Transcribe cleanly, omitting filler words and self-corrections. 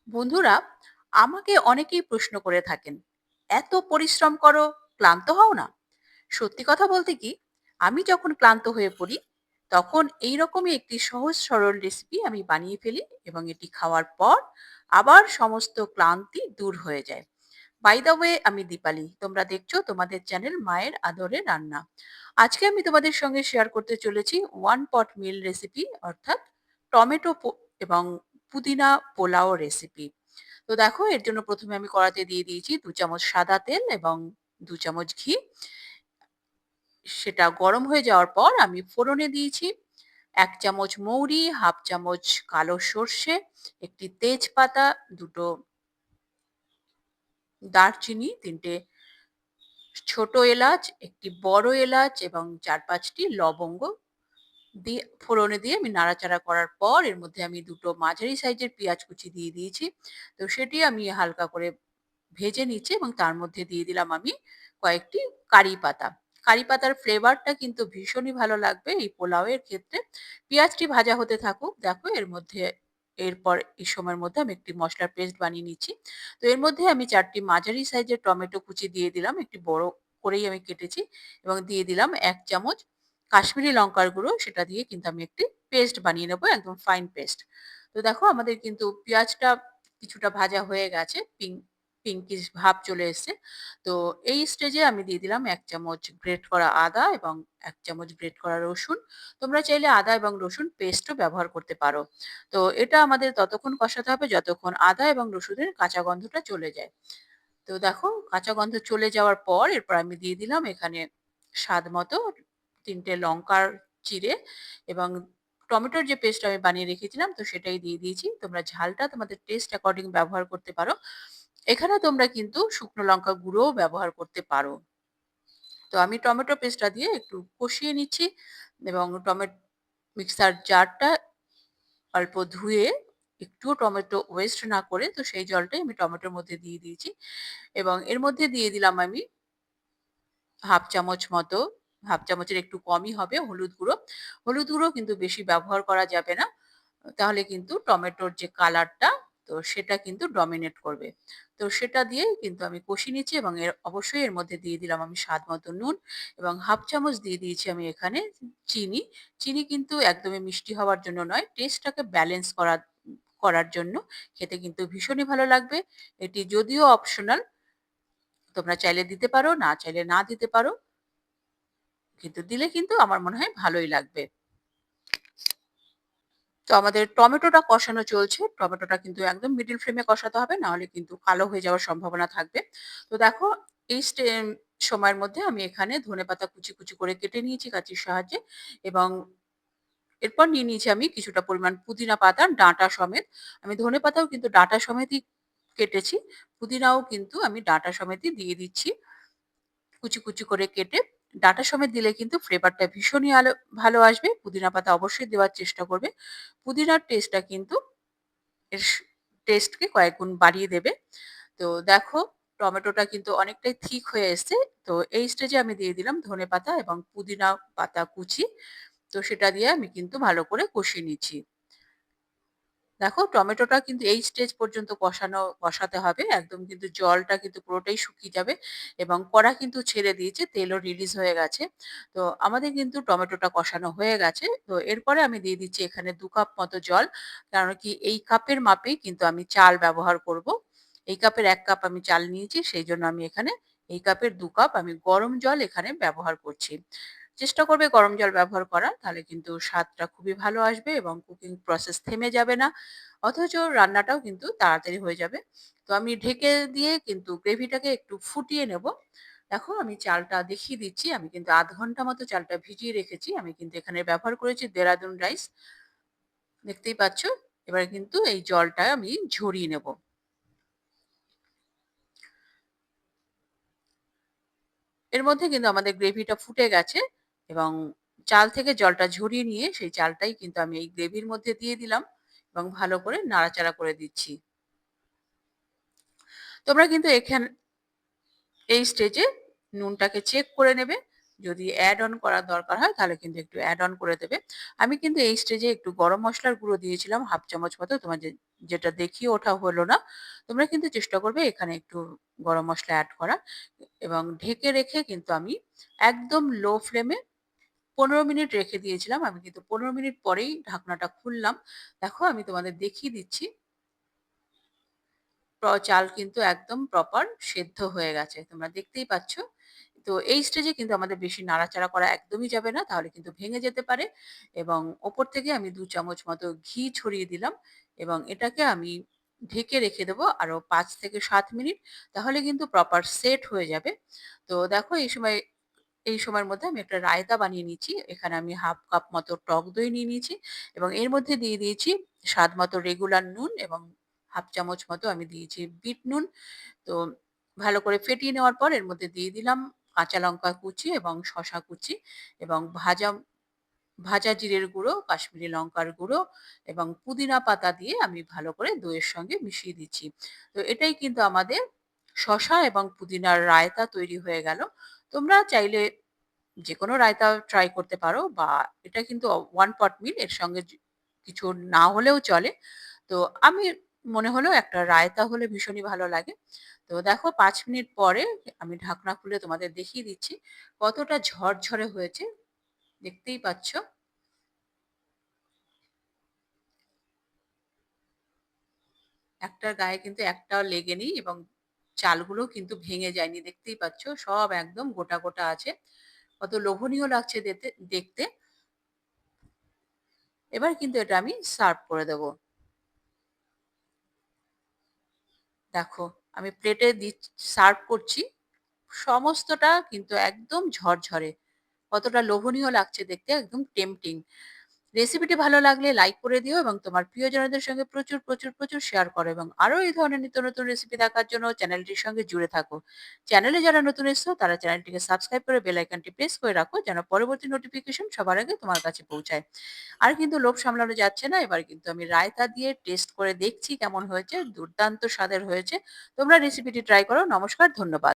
বন্ধুরা আমাকে অনেকেই প্রশ্ন করে থাকেন, এত পরিশ্রম করো, ক্লান্ত হও না? সত্যি কথা বলতে কি, আমি যখন ক্লান্ত হয়ে পড়ি তখন এইরকমই একটি সহজ সরল রেসিপি আমি বানিয়ে ফেলি এবং এটি খাওয়ার পর আবার সমস্ত ক্লান্তি দূর হয়ে যায়। বাই দ্য ওয়ে, আমি দীপালি, তোমরা দেখছো তোমাদের চ্যানেল মায়ের আদরে রান্না। আজকে আমি তোমাদের সঙ্গে শেয়ার করতে চলেছি ওয়ান পট মিল রেসিপি, অর্থাৎ টমেটো এবং পুদিনা পোলাও রেসিপি। তো দেখো, এর জন্য প্রথমে আমি কড়াতে দিয়ে দিয়েছি 2 চামচ সাদা তেল এবং 2 চামচ ঘি। সেটা গরম হয়ে যাওয়ার পর আমি ফোড়নে দিয়েছি 1 চামচ মৌরি, হাফ চামচ কালো সর্ষে, একটি তেজপাতা, দুটো দারচিনি, 3টে ছোট এলাচ, একটি বড় এলাচ এবং 4-5টি লবঙ্গ দিয়ে ফোড়নে দিয়ে আমি নাড়াচাড়া করার পর এর মধ্যে আমি দুটো মাঝারি সাইজের পেঁয়াজ কুচি দিয়ে দিয়েছি। তো সেটি আমি হালকা করে ভেজে নিচ্ছি এবং তার মধ্যে দিয়ে দিলাম আমি কয়েকটি কারি পাতা। কারি পাতার ফ্লেভারটা কিন্তু ভীষণই ভালো লাগবে এই পোলাওয়ের ক্ষেত্রে। পেঁয়াজটি ভাজা হতে থাকুক। দেখো, এর মধ্যে এরপর এই সময়ের মধ্যে আমি একটি মসলার পেস্ট বানিয়ে নিচ্ছি। তো এর মধ্যে আমি 4টি মাঝারি সাইজের টমেটো কুচি দিয়ে দিলাম, একটি বড় করেই আমি কেটেছি, এবং দিয়ে দিলাম 1 চামচ কাশ্মীরি লঙ্কার গুঁড়ো। সেটা দিয়ে কিন্তু আমি একটি পেস্ট বানিয়ে নেবো, একদম ফাইন পেস্ট। তো দেখো, আমাদের কিন্তু পেঁয়াজটা কিছুটা ভাজা হয়ে গেছে, পিঙ্কিশ ভাব চলে এসছে। তো এই স্টেজে আমি দিয়ে দিলাম 1 চামচ গ্রেট করা আদা এবং 1 চামচ গ্রেট করা রসুন। তোমরা চাইলে আদা এবং রসুন পেস্টও ব্যবহার করতে পারো। তো এটা আমাদের ততক্ষণ কষাতে হবে যতক্ষণ আদা এবং রসুনের কাঁচা গন্ধটা চলে যায়। তো দেখো, কাঁচা গন্ধ চলে যাওয়ার পর এরপর আমি দিয়ে দিলাম এখানে স্বাদ মতো 3টে লঙ্কার চিড়ে এবং টমেটোর যে পেস্ট আমি বানিয়ে রেখেছিলাম, তো সেটাই দিয়ে দিয়েছি। তোমরা ঝালটা তোমাদের টেস্ট অ্যাকর্ডিং ব্যবহার করতে পারো। এখানে তোমরা কিন্তু শুকনো লঙ্কা গুঁড়োও ব্যবহার করতে পারো। তো আমি টমেটো পেস্টটা দিয়ে একটু কষিয়ে নিচ্ছি এবং মিক্সার জারটা অল্প ধুয়ে, একটুও টমেটো ওয়েস্ট না করে, তো সেই জলটাই আমি টমেটোর মধ্যে দিয়ে দিয়েছি এবং এর মধ্যে দিয়ে দিলাম আমি হাফ চামচ মতো, হাফ চামচের একটু কমই হবে, হলুদ গুঁড়ো। হলুদ গুঁড়ো কিন্তু বেশি ব্যবহার করা যাবে না। তাহলে কিন্তু টমেটোর যে কালারটা, তো সেটা কিন্তু ডমিনেট করবে। তো সেটা দিয়েই কিন্তু আমি কষিয়ে নিচ্ছি এবং অবশ্যই এর মধ্যে দিয়ে দিলাম আমি স্বাদ মতো নুন এবং হাফ চামচ দিয়ে দিয়েছি আমি এখানে চিনি। চিনি কিন্তু একদমই মিষ্টি হওয়ার জন্য নয়, টেস্টটাকে ব্যালেন্স করার জন্য। খেতে কিন্তু ভীষণই ভালো লাগবে। এটি যদিও অপশনাল, তোমরা চাইলে দিতে পারো, না চাইলে না দিতে পারো। কিন্তু দিলে কিন্তু আমার মনে হয় ভালোই লাগবে। তো আমাদের টমেটোটা কষানো চলছে। টমেটোটা কিন্তু একদম মিডল ফ্লেমে কষাতে হবে, না হলে কিন্তু কালো হয়ে যাওয়ার সম্ভাবনা থাকবে। তো দেখো, এই সময়ের মধ্যে আমি এখানে ধনেপাতা কুচি, কুচি করে কেটে নিয়েছি কাঁচির সাহায্যে এবং এরপর নিয়ে নিয়েছি আমি কিছুটা পরিমাণ পুদিনা পাতার ডাঁটা সমেত। আমি ধনেপাতাও কিন্তু ডাঁটা সমেতই কেটেছি। পুদিনাও কিন্তু আমি ডাঁটা সমেতই দিয়ে দিচ্ছি। কুচি, কুচি করে কেটে ডাঁটা সমেত দিলে কিন্তু ফ্লেভারটা ভীষণই ভালো আসবে। পুদিনা পাতা অবশ্যই দেওয়ার চেষ্টা করবে। পুদিনার টেস্টটা কিন্তু এর টেস্টকে কয়েক গুণ বাড়িয়ে দেবে। তো দেখো, টমেটোটা কিন্তু অনেকটাই থিক হয়ে এসছে। তো এই স্টেজে আমি দিয়ে দিলাম ধনেপাতা এবং পুদিনা পাতা কুচি। তো সেটা দিয়ে আমি কিন্তু ভালো করে কষিয়ে নিচ্ছি। দেখো, টমেটোটা কিন্তু এই স্টেজ পর্যন্ত কষাতে হবে। একদম কিন্তু জলটা কিন্তু পুরোটাই শুকিয়ে যাবে এবং কড়া কিন্তু ছেড়ে দিয়েছে, তেলও রিলিজ হয়ে গেছে। তো আমাদের কিন্তু টমেটোটা কষানো হয়ে গেছে। তো এরপরে আমি দিয়ে দিচ্ছি এখানে 2 কাপ মতো জল। কারণ কি, এই কাপের মাপেই কিন্তু আমি চাল ব্যবহার করব। এই কাপের 1 কাপ আমি চাল নিয়েছি, সেইজন্য আমি এখানে এই কাপের 2 কাপ আমি গরম জল এখানে ব্যবহার করছি। চেষ্টা করবে গরম জল ব্যবহার করার, তাহলে কিন্তু স্বাদটা খুবই ভালো আসবে এবং কুকিং প্রসেস থেমে যাবে না। অথচ রান্নাটাও কিন্তু তাড়াতাড়ি হয়ে যাবে। তো আমি ঢেকে দিয়ে কিন্তু গ্রেভিটাকে একটু ফুটিয়ে নেব। দেখো, আমি চালটা দেখিয়ে দিচ্ছি। আমি কিন্তু 0.5 ঘন্টা মতো চালটা ভিজিয়ে রেখেছি। আমি কিন্তু এখানে ব্যবহার করেছি দেরাদুন রাইস। দেখতেই পাচ্ছ। এবারে কিন্তু এই জলটা আমি ঝরিয়ে নেব। এর মধ্যে কিন্তু আমাদের গ্রেভিটা ফুটে গেছে এবং চাল থেকে জলটা ঝরিয়ে নিয়ে সেই চালটাই কিন্তু আমি এই গ্রেভির মধ্যে দিয়ে দিলাম এবং ভালো করে নাড়াচাড়া করে দিচ্ছি। তোমরা কিন্তু এই স্টেজে নুনটাকে চেক করে নেবে। যদি অ্যাড অন করার দরকার হয় তাহলে কিন্তু একটু অ্যাড অন করে দেবে। আমি কিন্তু এই স্টেজে একটু গরম মসলার গুঁড়ো দিয়েছিলাম হাফ চামচ মতো। যেটা দেখিয়ে ওঠা হলো না। তোমরা কিন্তু চেষ্টা করবে এখানে একটু গরম মসলা এড করার এবং ঢেকে রেখে কিন্তু আমি একদম লো ফ্লেমে ১৫ মিনিট রেখে দিয়েছিলাম। আমি কিন্তু ১৫ মিনিট পরেই ঢাকনাটা খুললাম। দেখো আমি তোমাদের দেখিয়ে দিচ্ছি। চাল কিন্তু একদম প্রপার সেদ্ধ হয়ে গেছে। তোমরা দেখতেই পাচ্ছ। তো এই স্টেজে কিন্তু আমাদের বেশি নাড়াচাড়া করা একদমই যাবে না। তাহলে কিন্তু ভেঙে যেতে পারে এবং ওপর থেকে আমি ২ চামচ মতো ঘি ছড়িয়ে দিলাম এবং এটাকে আমি ঢেকে রেখে দেবো আরো ৫ থেকে ৭ মিনিট। তাহলে কিন্তু প্রপার সেট হয়ে যাবে। তো দেখো এই সময়ের মধ্যে আমি একটা রায়তা বানিয়ে নিচ্ছি। এখানে আমি ১/২ কাপ মতো টক দই নিয়ে নিয়েছি এবং এর মধ্যে দিয়ে দিয়েছি স্বাদ মতো রেগুলার নুন এবং ১/২ চামচ মতো আমি দিয়েছি বিট নুন। তো ভালো করে ফেটিয়ে নেওয়ার পর এর মধ্যে দিয়ে দিলাম কাঁচা লঙ্কা কুচি এবং শসা কুচি এবং ভাজা জিরের গুঁড়ো, কাশ্মীরি লঙ্কার গুঁড়ো এবং পুদিনা পাতা দিয়ে আমি ভালো করে দইয়ের সঙ্গে মিশিয়ে দিচ্ছি। তো এটাই কিন্তু আমাদের শসা এবং পুদিনার রায়তা তৈরি হয়ে গেল। তোমরা চাইলে যেকোনো রায়তা ট্রাই করতে পারো বা এটা কিন্তু ওয়ান পট মিল, এর সঙ্গে কিছু না হলেও চলে। তো আমি মনে হলো একটা রায়তা হলে ভীষণই ভালো লাগে। তো দেখো ৫ মিনিট পরে আমি ঢাকনা খুলে তোমাদের দেখিয়ে দিচ্ছি কতটা ঝরঝরে হয়েছে। দেখতেই পাচ্ছ। একটার গায়ে কিন্তু একটাও লেগে নেই এবং চালগুলো কিন্তু ভেঙে যায়নি। দেখতেই পাচ্ছ সব একদম গোটা, গোটা আছে। কত লোভনীয় লাগছে দেখতে। এবার কিন্তু এটা আমি সার্ভ করে দেব। দেখো আমি প্লেটে সার্ভ করছি। সমস্তটা কিন্তু একদম ঝরঝরে। কতটা লোভনীয় লাগছে দেখতে, একদম টেম্পটিং। রেসিপিটি ভালো লাগলে লাইক করে দিও এবং তোমার প্রিয়জনদের সঙ্গে প্রচুর, প্রচুর, প্রচুর শেয়ার করো এবং আরো এই ধরনের নিত্য নতুন রেসিপি দেখার জন্য চ্যানেলটির সঙ্গে জুড়ে থাকো। চ্যানেলে যারা নতুন এসছো তারা চ্যানেলটিকে সাবস্ক্রাইব করে বেল আইকনটি প্রেস করে রাখো যেন পরবর্তী নোটিফিকেশন সবার আগে তোমার কাছে পৌঁছায়। আর কিন্তু লোভ সামলানো যাচ্ছে না। এবার কিন্তু আমি রায়তা দিয়ে টেস্ট করে দেখছি কেমন হয়েছে। দুর্দান্ত স্বাদের হয়েছে। তোমরা রেসিপিটি ট্রাই করো। নমস্কার, ধন্যবাদ।